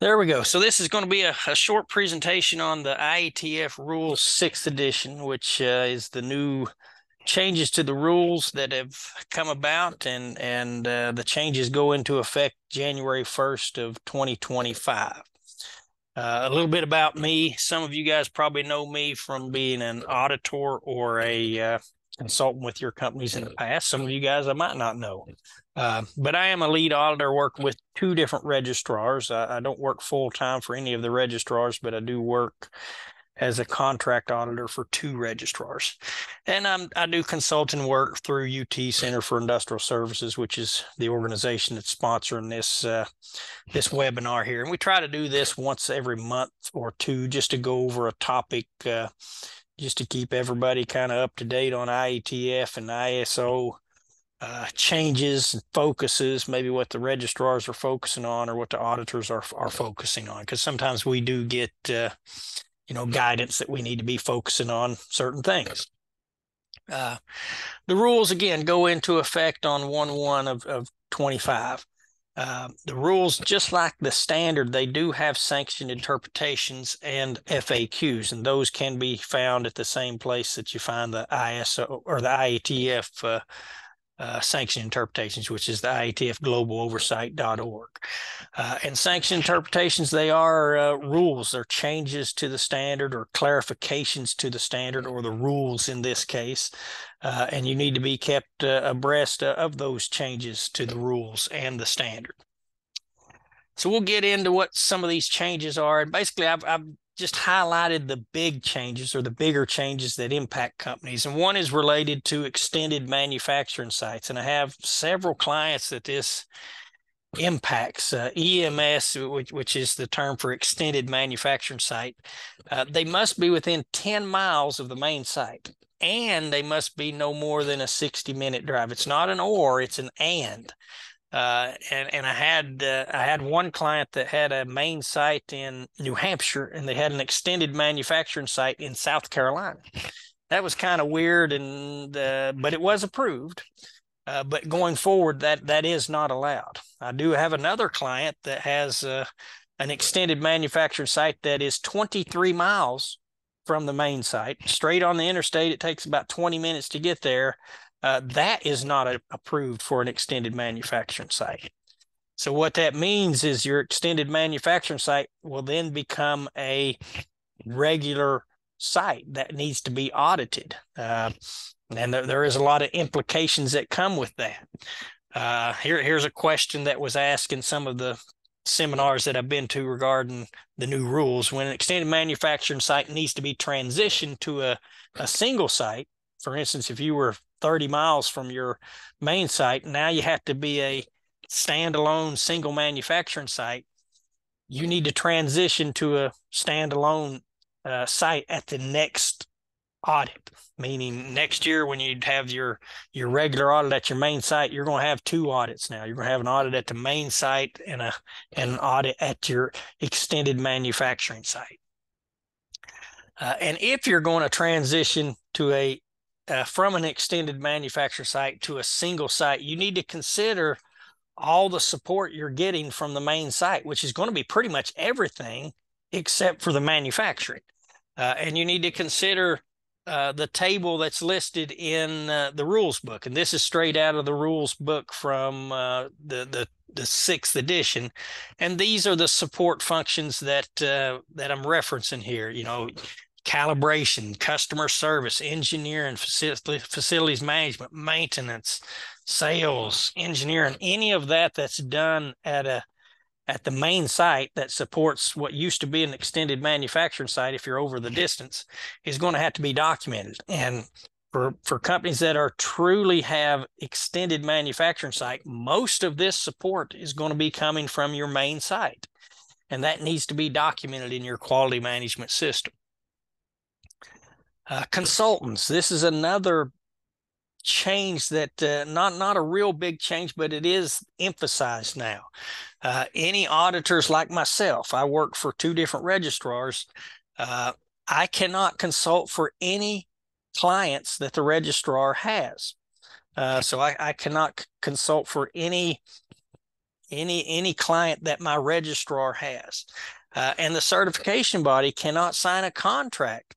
There we go. So this is going to be a short presentation on the IATF Rules 6th edition, which is the new changes to the rules that have come about, and the changes go into effect January 1st of 2025. A little bit about me. Some of you guys probably know me from being an auditor or a consultant with your companies in the past. Some of you guys I might not know. But I am a lead auditor, work with two different registrars. I don't work full-time for any of the registrars, but I do work as a contract auditor for two registrars. And I do consulting work through UT Center for Industrial Services, which is the organization that's sponsoring this webinar here. And we try to do this once every month or two just to go over a topic, just to keep everybody kind of up to date on IATF and ISO changes and focuses, maybe what the registrars are focusing on or what the auditors are focusing on. Because sometimes we do get guidance that we need to be focusing on certain things. The rules, again, go into effect on 1/1 of 25. The rules, just like the standard, they do have sanctioned interpretations and FAQs, and those can be found at the same place that you find the ISO or the IATF sanction interpretations, which is the IATFglobaloversight.org. And sanction interpretations, they are rules. They're changes to the standard or clarifications to the standard or the rules in this case. And you need to be kept abreast of those changes to the rules and the standard. So we'll get into what some of these changes are. And basically, I've just highlighted the big changes or the bigger changes that impact companies. And one is related to extended manufacturing sites. And I have several clients that this impacts. EMS, which is the term for extended manufacturing site, they must be within 10 miles of the main site. And they must be no more than a 60-minute drive. It's not an or, it's an and. And I had one client that had a main site in New Hampshire, and they had an extended manufacturing site in South Carolina. That was kind of weird, and but it was approved. But going forward, that is not allowed. I do have another client that has an extended manufacturing site that is 23 miles from the main site, straight on the interstate. It takes about 20 minutes to get there. That is not approved for an extended manufacturing site. So what that means is your extended manufacturing site will then become a regular site that needs to be audited. And there is a lot of implications that come with that. Here's a question that was asked in some of the seminars that I've been to regarding the new rules. When an extended manufacturing site needs to be transitioned to a single site, for instance, if you were 30 miles from your main site, now you have to be a standalone single manufacturing site. You need to transition to a standalone site at the next audit, meaning next year when you'd have your regular audit at your main site, you're going to have two audits now. You're going to have an audit at the main site and an audit at your extended manufacturing site. And if you're going to transition to from an extended manufacturing site to a single site, you need to consider all the support you're getting from the main site, which is going to be pretty much everything except for the manufacturing. And you need to consider the table that's listed in the rules book. And this is straight out of the rules book from the 6th edition. And these are the support functions that I'm referencing here. Calibration, customer service, engineering, facilities management, maintenance, sales, engineering, any of that's done at the main site that supports what used to be an extended manufacturing site, if you're over the distance, is going to have to be documented. And for companies that are truly have extended manufacturing site, most of this support is going to be coming from your main site. And that needs to be documented in your quality management system. Consultants, this is another change that not a real big change, but it is emphasized now. Any auditors like myself, I work for two different registrars. I cannot consult for any clients that the registrar has. So I cannot consult for any any client that my registrar has. And the certification body cannot sign a contract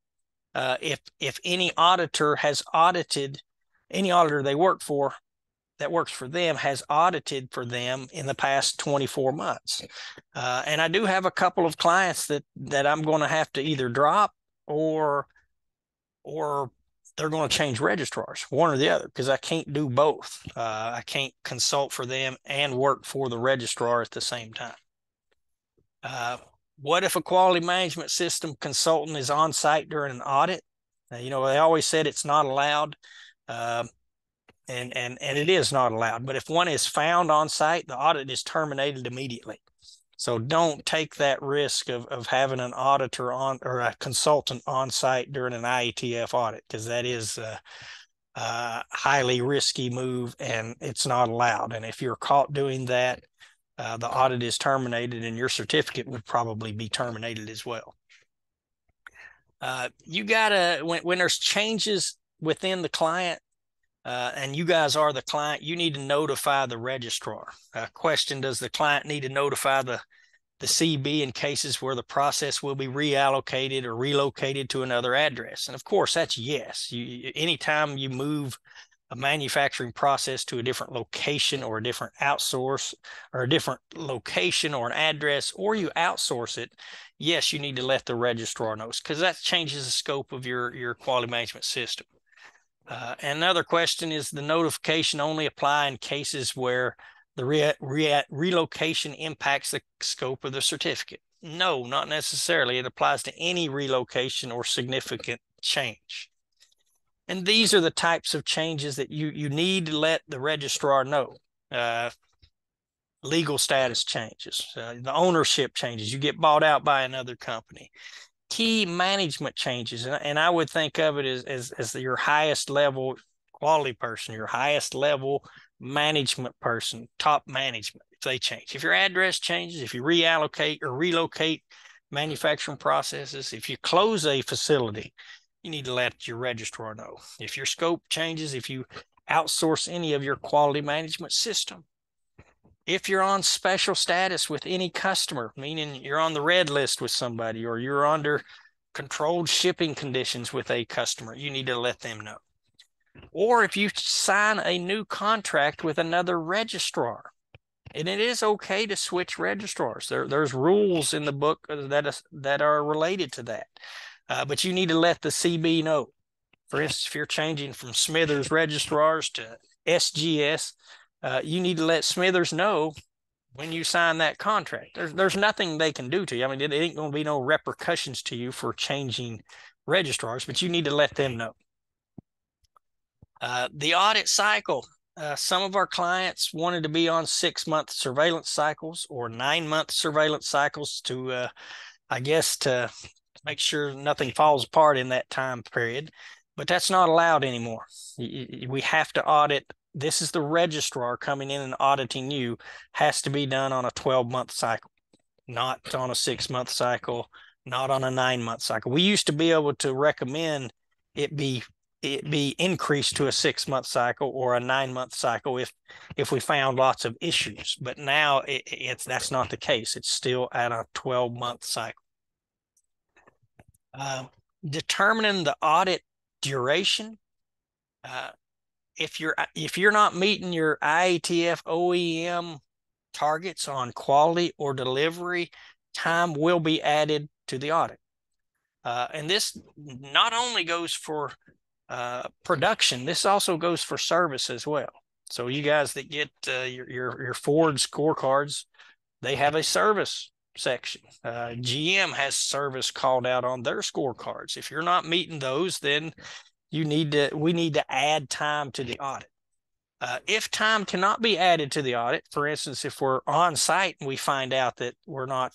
if any auditor has audited, any auditor they work for that works for them has audited for them in the past 24 months. And I do have a couple of clients that I'm going to have to either drop or they're going to change registrars, one or the other, because I can't do both. I can't consult for them and work for the registrar at the same time. What if a quality management system consultant is on site during an audit? You know, they always said it's not allowed, and it is not allowed. But if one is found on site, the audit is terminated immediately. So don't take that risk of having an auditor on or a consultant on site during an IATF audit, because that is a highly risky move and it's not allowed. And if you're caught doing that, the audit is terminated and your certificate would probably be terminated as well. You gotta, when there's changes within the client, and you guys are the client, you need to notify the registrar. Question, does the client need to notify the CB in cases where the process will be reallocated or relocated to another address? And of course, that's yes. Anytime you move a manufacturing process to a different location or a different outsource or a different location or an address, or you outsource it, yes, you need to let the registrar know, because that changes the scope of your quality management system. Another question is, the notification only apply in cases where the relocation impacts the scope of the certificate? No, not necessarily. It applies to any relocation or significant change. And these are the types of changes that you need to let the registrar know. Legal status changes, the ownership changes, you get bought out by another company, key management changes. And I would think of it as your highest level quality person, your highest level management person, top management, if they change. If your address changes, if you reallocate or relocate manufacturing processes, if you close a facility, you need to let your registrar know. If your scope changes, if you outsource any of your quality management system, if you're on special status with any customer, meaning you're on the red list with somebody or you're under controlled shipping conditions with a customer, you need to let them know. Or if you sign a new contract with another registrar, and it is okay to switch registrars. There's rules in the book that are related to that. But you need to let the CB know. For instance, if you're changing from Smithers registrars to SGS, you need to let Smithers know when you sign that contract. There's nothing they can do to you. I mean, it ain't going to be no repercussions to you for changing registrars, but you need to let them know. The audit cycle. Some of our clients wanted to be on 6-month surveillance cycles or 9-month surveillance cycles to, I guess, to make sure nothing falls apart in that time period, but that's not allowed anymore. We have to audit. This is the registrar coming in and auditing you, has to be done on a 12-month cycle, not on a 6-month cycle, not on a 9-month cycle. We used to be able to recommend it be increased to a 6-month cycle or a 9-month cycle if we found lots of issues. But now that's not the case. It's still at a 12-month cycle. Determining the audit duration. If you're not meeting your IATF OEM targets on quality or delivery, time will be added to the audit. And this not only goes for production, this also goes for service as well. So you guys that get your Ford scorecards, they have a service section. GM has service called out on their scorecards. If you're not meeting those, then we need to add time to the audit. If time cannot be added to the audit, for instance, if we're on site and we find out that we're not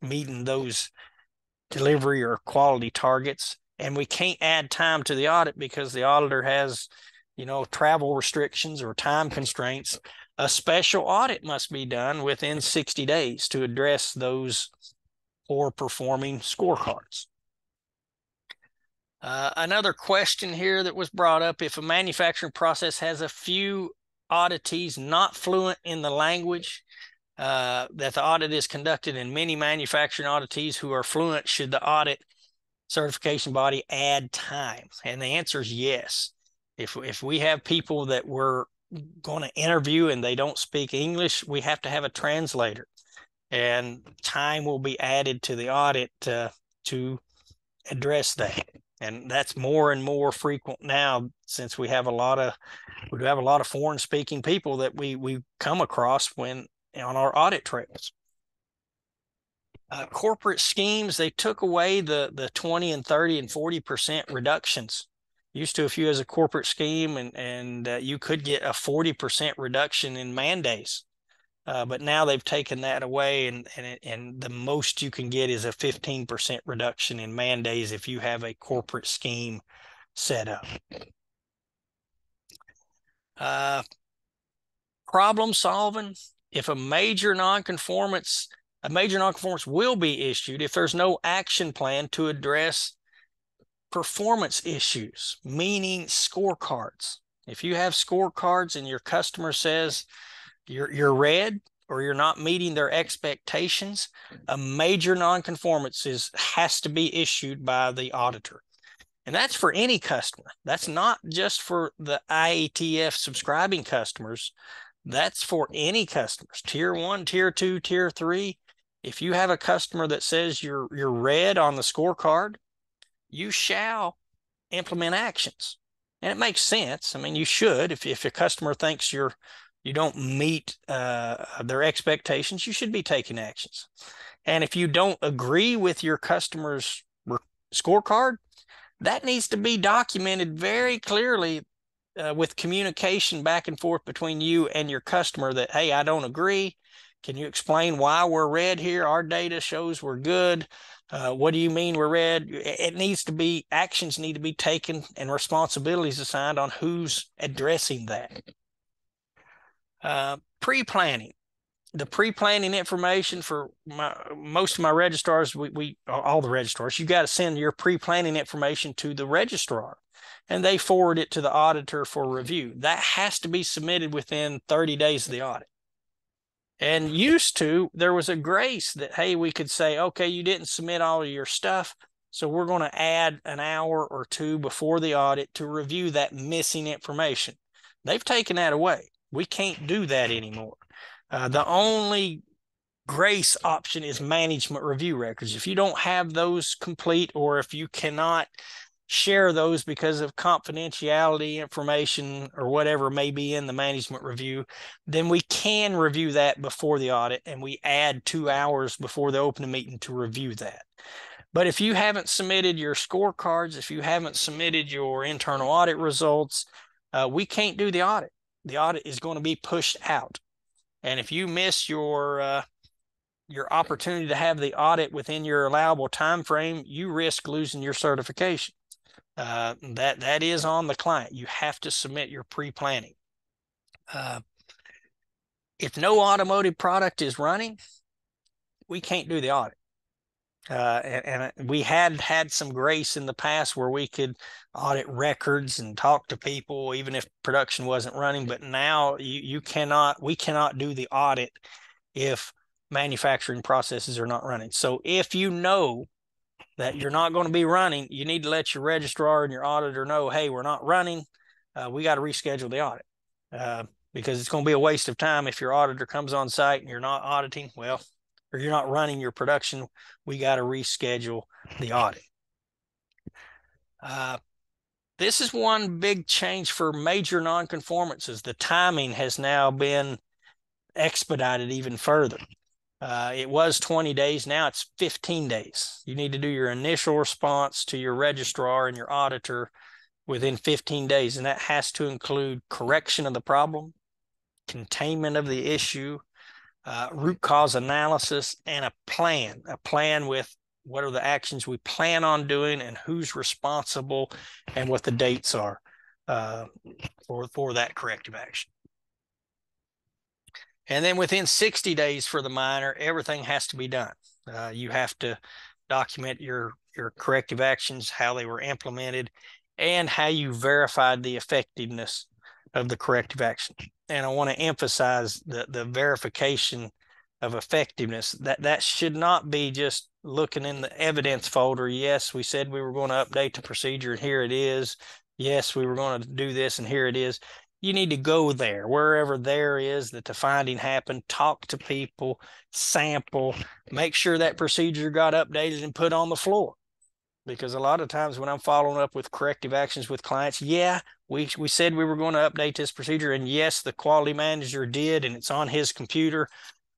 meeting those delivery or quality targets, and we can't add time to the audit because the auditor has, travel restrictions or time constraints, a special audit must be done within 60 days to address those poor performing scorecards. Another question here that was brought up: if a manufacturing process has a few auditees not fluent in the language, that the audit is conducted in many manufacturing auditees who are fluent. Should the audit certification body add time? And the answer is yes. If we have people that we're going to interview and they don't speak English, we have to have a translator, and time will be added to the audit to address that. And that's more and more frequent now, since we have a lot of foreign speaking people that we come across when on our audit trails. Corporate schemes, they took away the 20 and 30 and 40% reductions. Used to, if you as a corporate scheme and you could get a 40% reduction in man days. But now they've taken that away, and the most you can get is a 15% reduction in man days if you have a corporate scheme set up. Problem solving. If a major nonconformance will be issued if there's no action plan to address performance issues, meaning scorecards. If you have scorecards and your customer says you're red or you're not meeting their expectations, a major nonconformance has to be issued by the auditor. And that's for any customer. That's not just for the IATF subscribing customers. That's for any customers, tier 1, tier 2, tier 3. If you have a customer that says you're red on the scorecard, you shall implement actions. And it makes sense. I mean, you should. If a customer thinks you don't meet their expectations, you should be taking actions. And if you don't agree with your customer's scorecard, that needs to be documented very clearly with communication back and forth between you and your customer that, hey, I don't agree. Can you explain why we're red here? Our data shows we're good. What do you mean we're red? It needs to be, actions need to be taken and responsibilities assigned on who's addressing that. Pre-planning. The pre-planning information for most of my registrars, all the registrars, you got to send your pre-planning information to the registrar, and they forward it to the auditor for review. That has to be submitted within 30 days of the audit. And used to, there was a grace that, hey, we could say, okay, you didn't submit all of your stuff, so we're going to add an hour or two before the audit to review that missing information. They've taken that away. We can't do that anymore. The only grace option is management review records. If you don't have those complete, or if you cannot share those because of confidentiality information or whatever may be in the management review, then we can review that before the audit, and we add 2 hours before the opening meeting to review that. But if you haven't submitted your scorecards, if you haven't submitted your internal audit results, we can't do the audit. The audit is going to be pushed out. And if you miss your opportunity to have the audit within your allowable time frame, you risk losing your certification. That is on the client. You have to submit your pre-planning. If no automotive product is running, we can't do the audit. And we had some grace in the past where we could audit records and talk to people even if production wasn't running. But now we cannot do the audit if manufacturing processes are not running. So if you know that you're not going to be running, you need to let your registrar and your auditor know, hey, we're not running. We got to reschedule the audit because it's going to be a waste of time if your auditor comes on site and you're not auditing, or you're not running your production. We got to reschedule the audit. This is one big change for major nonconformances. The timing has now been expedited even further. It was 20 days. Now it's 15 days. You need to do your initial response to your registrar and your auditor within 15 days. And that has to include correction of the problem, containment of the issue, root cause analysis, and a plan with what are the actions we plan on doing and who's responsible and what the dates are for that corrective action. And then within 60 days for the minor, everything has to be done. You have to document your corrective actions, how they were implemented, and how you verified the effectiveness of the corrective action. And I want to emphasize the verification of effectiveness. That should not be just looking in the evidence folder. Yes, we said we were going to update the procedure, and here it is. Yes, we were going to do this, and here it is. You need to go there, wherever there is that the finding happened, talk to people, sample, make sure that procedure got updated and put on the floor. Because a lot of times when I'm following up with corrective actions with clients, yeah, we said we were going to update this procedure, and yes, the quality manager did, and it's on his computer,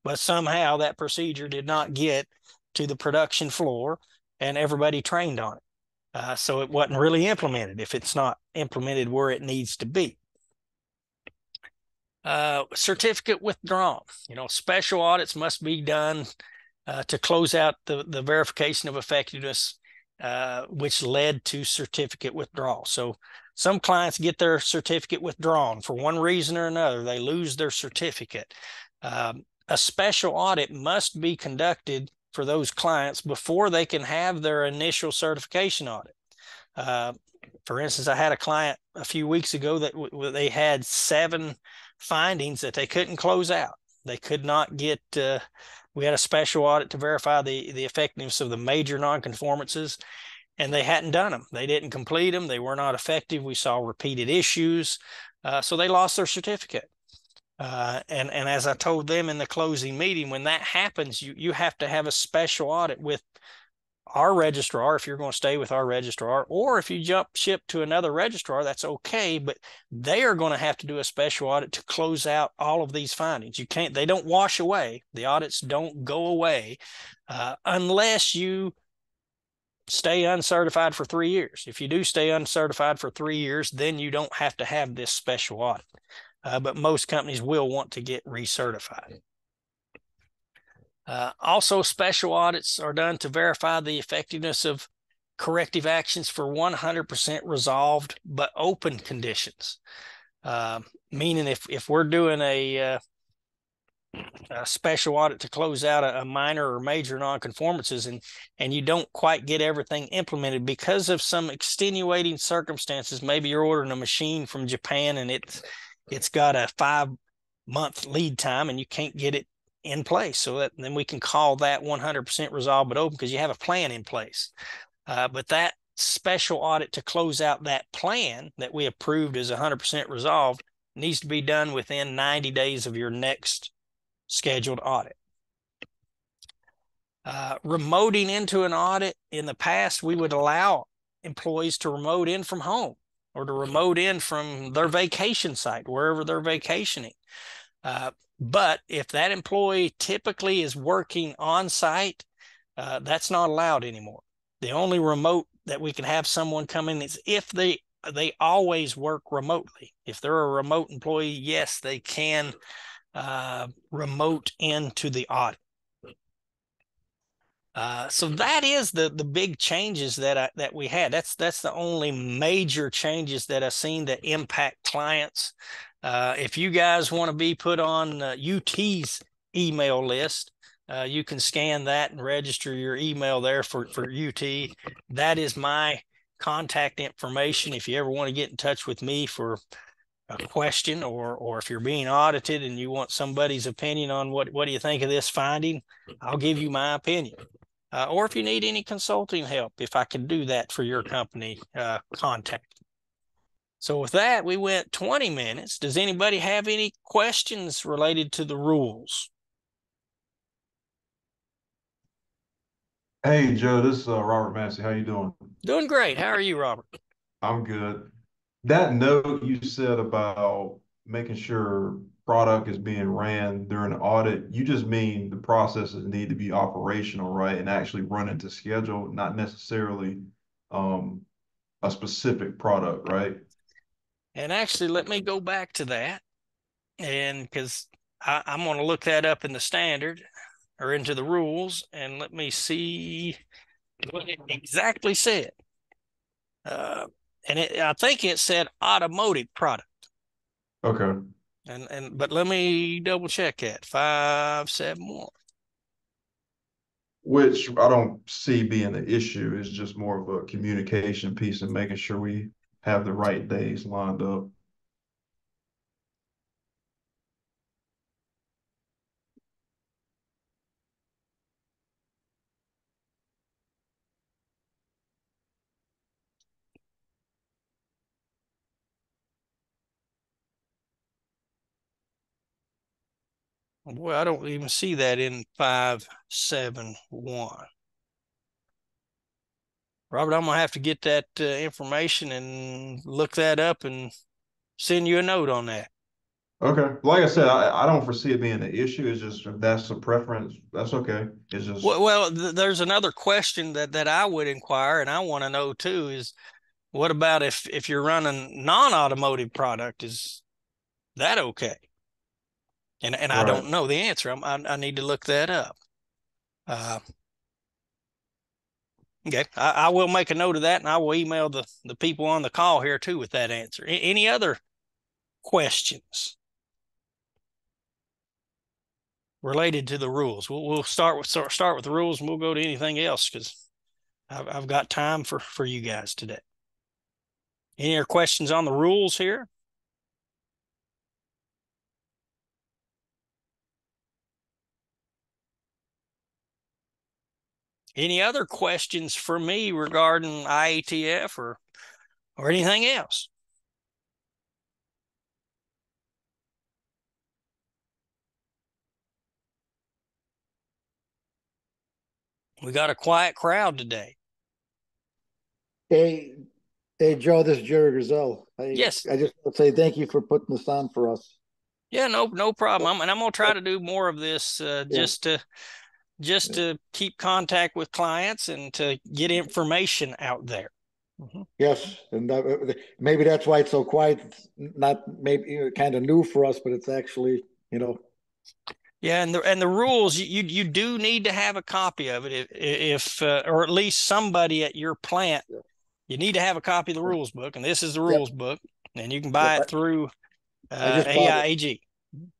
but somehow that procedure did not get to the production floor and everybody trained on it. So it wasn't really implemented if it's not implemented where it needs to be. Certificate withdrawn. Special audits must be done to close out the verification of effectiveness, which led to certificate withdrawal. So some clients get their certificate withdrawn for one reason or another. They lose their certificate. A special audit must be conducted for those clients before they can have their initial certification audit. For instance, I had a client a few weeks ago that they had 7 findings that they couldn't close out. They could not get, we had a special audit to verify the effectiveness of the major nonconformances, and they hadn't done them. They didn't complete them. They were not effective. We saw repeated issues. So they lost their certificate. And as I told them in the closing meeting, when that happens, you have to have a special audit with our registrar, if you're going to stay with our registrar, or if you jump ship to another registrar, that's okay, but they are going to have to do a special audit to close out all of these findings. They don't wash away. The audits don't go away unless you stay uncertified for 3 years. If you do stay uncertified for 3 years, then you don't have to have this special audit. But most companies will want to get recertified. Also, special audits are done to verify the effectiveness of corrective actions for 100% resolved but open conditions. Meaning if we're doing a special audit to close out a minor or major nonconformances and you don't quite get everything implemented because of some extenuating circumstances, maybe you're ordering a machine from Japan and it's got a 5-month lead time and you can't get it in place. So then we can call that 100% resolved but open because you have a plan in place. But that special audit to close out that plan that we approved as 100% resolved needs to be done within 90 days of your next scheduled audit. Remoting into an audit, in the past, we would allow employees to remote in from home or to remote in from their vacation site, wherever they're vacationing. But if that employee typically is working on site, that's not allowed anymore. The only remote that we can have someone come in is if they always work remotely. If they're a remote employee, yes, they can remote into the audit. So that is the big changes that we had. That's the only major changes that I've seen that impact clients. If you guys want to be put on UT's email list, you can scan that and register your email there for UT. That is my contact information. If you ever want to get in touch with me for a question or if you're being audited and you want somebody's opinion on what do you think of this finding, I'll give you my opinion. Or if you need any consulting help, if I can do that for your company, contact. So with that, we went 20 minutes. Does anybody have any questions related to the rules? Hey Joe, this is Robert Massey. How you doing? Doing great. How are you, Robert? I'm good. That note you said about making sure product is being ran during the audit, you just mean the processes need to be operational, right? And actually running to schedule, not necessarily um, a specific product, right? And actually, let me go back to that. And because I'm going to look that up in the standard or into the rules, and let me see what it exactly said. And I think it said automotive product. Okay. But let me double check that 571. Which I don't see being the issue. It's just more of a communication piece and making sure we have the right days lined up. Boy, I don't even see that in 571. Robert, I'm gonna have to get that information and look that up and send you a note on that. Okay. Like I said, I don't foresee it being an issue. It's just if that's a preference, that's okay. It's just Well, there's another question that I would inquire, and I want to know too, is what about if you're running non-automotive product? Is that okay? And I right. don't know the answer. I need to look that up. Uh, okay, I will make a note of that, and I will email the people on the call here too with that answer. Any other questions related to the rules? We'll start with the rules, and we'll go to anything else because I've got time for you guys today. Any other questions on the rules here? Any other questions for me regarding IATF or anything else? We got a quiet crowd today. Hey, hey, Joe, this is Jerry Griselle. Yes. I just want to say thank you for putting this on for us. Yeah, no problem. I'm gonna try to do more of this Yeah, just to keep contact with clients and to get information out there. Mhm. yes, and maybe that's why it's so quiet. It's not maybe kind of new for us, but it's actually, Yeah, and the rules you do need to have a copy of it if or at least somebody at your plant. yeah, You need to have a copy of the rules book, and this is the yep, rules book, and you can yep. buy it through I just bought it. AIAG.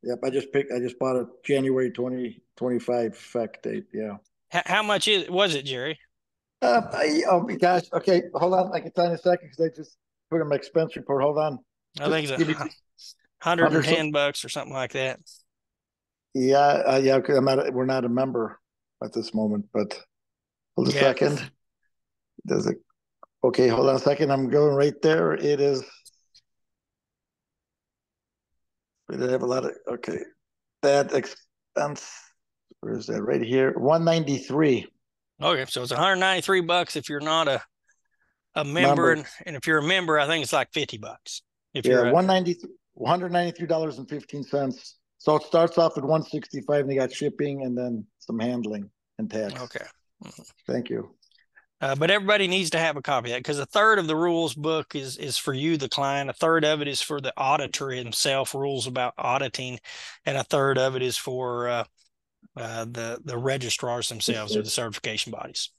Yep, I just bought it January 2025 effect date. Yeah. How much was it, Jerry? Oh my gosh. Okay, hold on. I can tell you in a second because I just put in my expense report. Hold on. I Just think it's give me hundred some. $110 or something like that. Yeah, yeah. Because we're not a member at this moment, but hold a Yeah. second. Does it? Okay, hold on a second. I'm going right there. It is. We did have a lot of. Okay, that expense. Where is that? Right here. 193 Okay, so it's $193 if you're not a member, member. and if you're a member, I think it's like $50 if Yeah, you're a 193.15. So it starts off at 165, and they got shipping and then some handling and tax. okay. Thank you. But everybody needs to have a copy of that because a third of the rules book is for you, the client. A third of it is for the auditor himself, rules about auditing, and a third of it is for the registrars themselves or the certification bodies.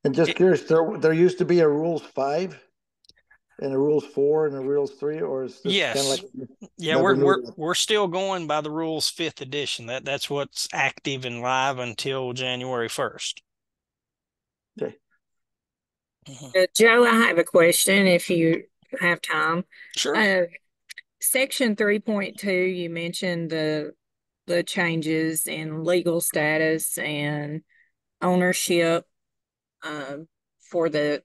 And just It, curious, there used to be a rules 5 and a rules 4 and a rules 3, or is this kind of yes, like yeah, never we're knew we're that? we're still going by the rules fifth edition. That's what's active and live until January 1st. Okay. Mhm. Joe, I have a question if you have time. Sure. Uh, Section 3.2, you mentioned the changes in legal status and ownership um, for the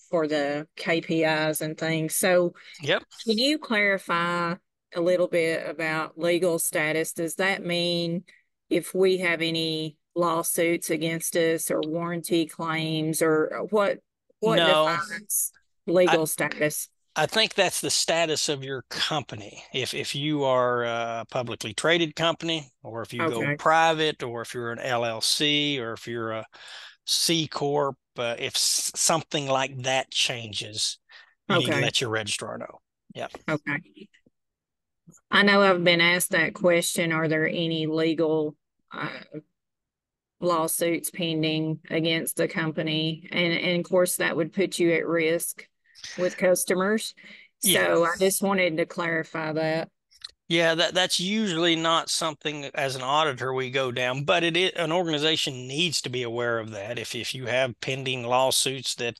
for the KPIs and things. So Yep. can you clarify a little bit about legal status? Does that mean if we have any lawsuits against us or warranty claims or what No, defines I legal status? I think that's the status of your company. If you are a publicly traded company, or if you go Okay. private, or if you're an LLC, or if you're a C corp, if something like that changes, you need to Okay. let your registrar know. Yeah. Okay. I know I've been asked that question. Are there any legal lawsuits pending against the company? And of course, that would put you at risk with customers. Yeah. So I just wanted to clarify that. Yeah, that's usually not something as an auditor we go down, but an organization needs to be aware of that. If you have pending lawsuits that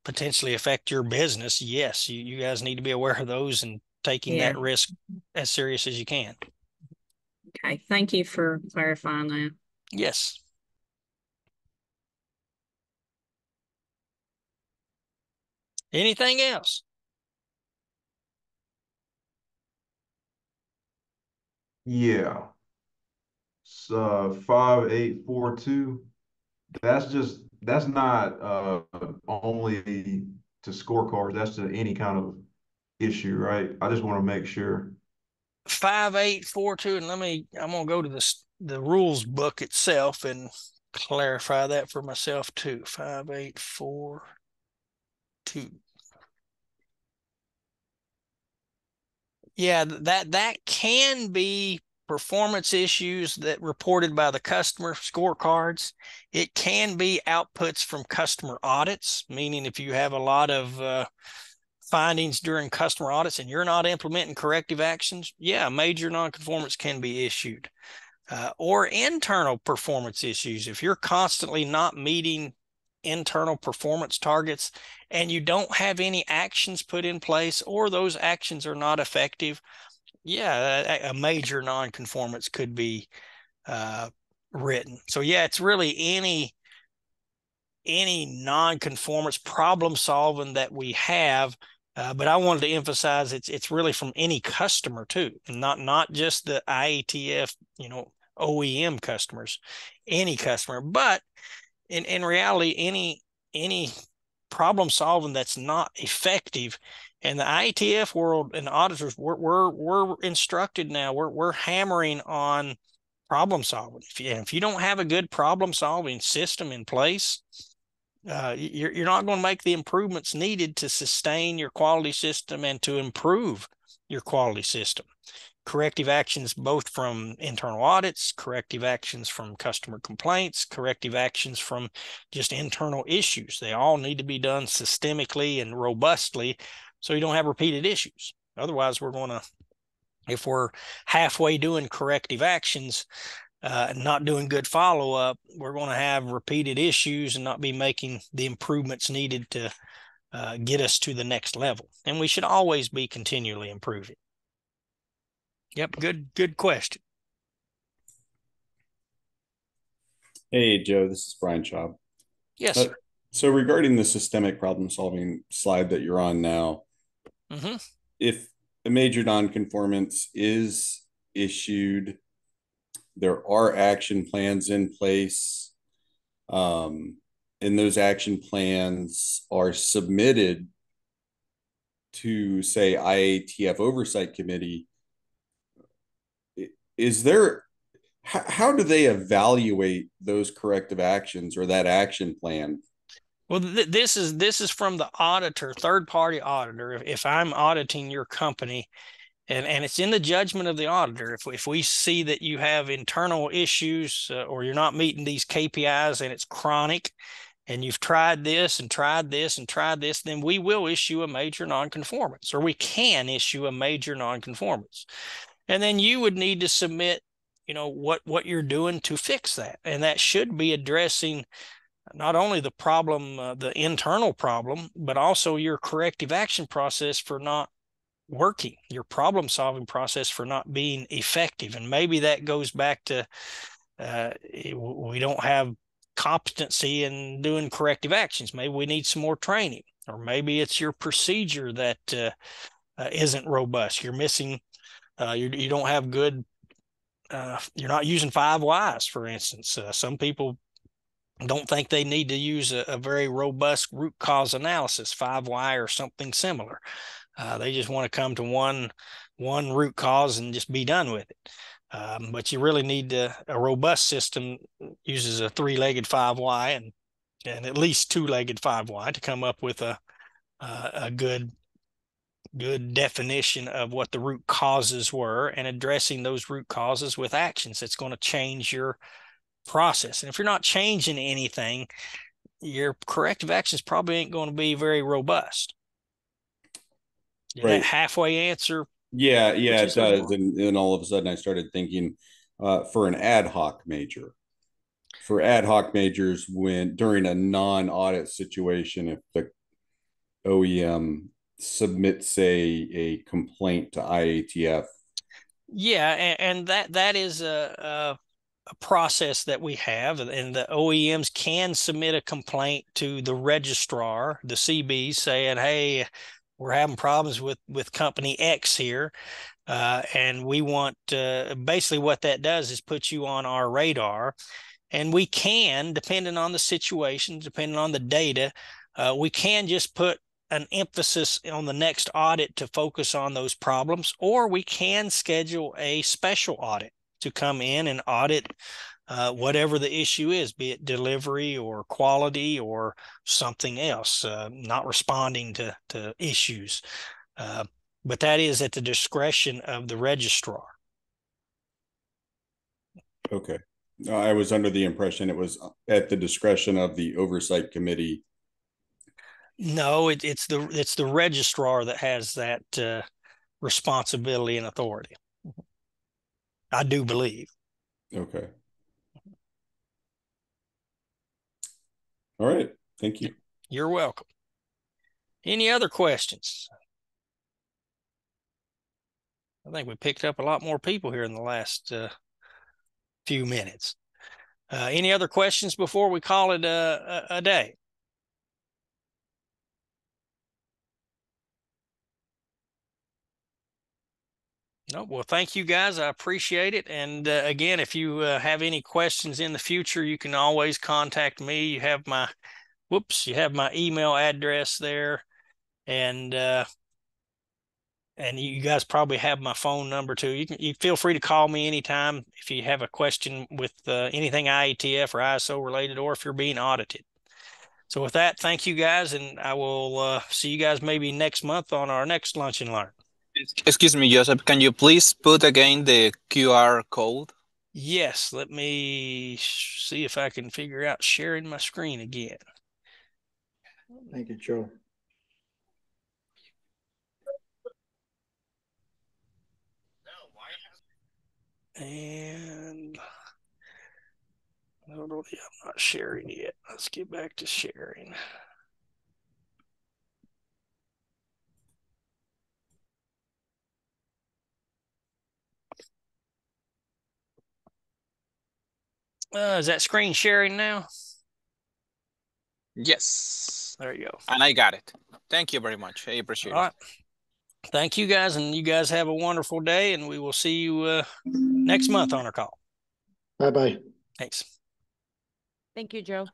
potentially affect your business, yes, you guys need to be aware of those and taking Yeah. that risk as serious as you can. Okay. Thank you for clarifying that. Yes. Anything else? Yeah. 5842. That's not only to scorecards, that's to any kind of issue, right? I just want to make sure. 5842, and I'm gonna go to the rules book itself and clarify that for myself too. 5842. Yeah, that can be performance issues that reported by the customer scorecards. It can be outputs from customer audits, meaning if you have a lot of findings during customer audits and you're not implementing corrective actions, yeah, major nonconformance can be issued. Or internal performance issues. If you're constantly not meeting internal performance targets and you don't have any actions put in place, or those actions are not effective, yeah, a major nonconformance could be written. So yeah, it's really any nonconformance problem solving that we have. But I wanted to emphasize it's really from any customer too, and not just the IATF, OEM customers, any customer. But in reality, any problem solving that's not effective. And the IATF world and the auditors, we're instructed now. We're hammering on problem solving. If you don't have a good problem solving system in place, you're not going to make the improvements needed to sustain your quality system and to improve your quality system. Corrective actions both from internal audits, corrective actions from customer complaints, corrective actions from just internal issues. They all need to be done systemically and robustly so you don't have repeated issues. Otherwise, if we're halfway doing corrective actions, not doing good follow-up, we're going to have repeated issues and not be making the improvements needed to get us to the next level. And we should always be continually improving. Yep, good question. Hey, Joe, this is Brian Schaub. Yes, sir. So regarding the systemic problem solving slide that you're on now, if a major nonconformance is issued, there are action plans in place, and those action plans are submitted to, say, IATF Oversight Committee. How do they evaluate those corrective actions or that action plan? Well, this is from the auditor, third-party auditor. If I'm auditing your company, and it's in the judgment of the auditor, if we see that you have internal issues or you're not meeting these KPIs and it's chronic, and you've tried this and tried this and tried this, then we will issue a major nonconformance, or we can issue a major nonconformance. And then you would need to submit, what you're doing to fix that. And that should be addressing not only the problem, the internal problem, but also your corrective action process for not working, your problem solving process for not being effective. And maybe that goes back to we don't have competency in doing corrective actions. Maybe we need some more training, or maybe it's your procedure that isn't robust. You're missing, you don't have good, you're not using 5 whys, for instance. Some people don't think they need to use a very robust root cause analysis, 5 why or something similar. They just want to come to one root cause and just be done with it. But you really need a robust system uses a 3-legged 5 why and at least 2-legged 5 why to come up with a good definition of what the root causes were, and addressing those root causes with actions that's going to change your process. And if you're not changing anything, your corrective actions probably ain't going to be very robust. Right. That halfway answer. Yeah, it does. And then all of a sudden I started thinking for an ad hoc major. For ad hoc majors, when during a non-audit situation, if the OEM submits a complaint to IATF. Yeah, and that is a process that we have, and the OEMs can submit a complaint to the registrar, the CB, saying, hey, we're having problems with company X here. And we want basically what that does is put you on our radar. And we can, depending on the situation, depending on the data, we can just put an emphasis on the next audit to focus on those problems, or we can schedule a special audit to come in and audit whatever the issue is, be it delivery or quality or something else, not responding to issues. But that is at the discretion of the registrar. Okay. I was under the impression it was at the discretion of the oversight committee. No, it's the registrar that has that responsibility and authority. I do believe. Okay. All right. Thank you. You're welcome. Any other questions? I think we picked up a lot more people here in the last few minutes. Any other questions before we call it a day? No, well, thank you guys. I appreciate it. And again, if you have any questions in the future, you can always contact me. You have my, you have my email address there, and you guys probably have my phone number too. You feel free to call me anytime if you have a question with anything IATF or ISO related, or if you're being audited. So with that, thank you guys, and I will see you guys maybe next month on our next Lunch and Learn. Excuse me, Joseph, can you please put again the QR code? Yes, let me see if I can figure out sharing my screen again. Thank you, Joe. And I'm not sharing yet. Let's get back to sharing. Is that screen sharing now? Yes. There you go. And I got it. Thank you very much. I appreciate it. All right. Thank you guys, and you guys have a wonderful day, and we will see you next month on our call. Bye-bye. Thanks. Thank you, Joe.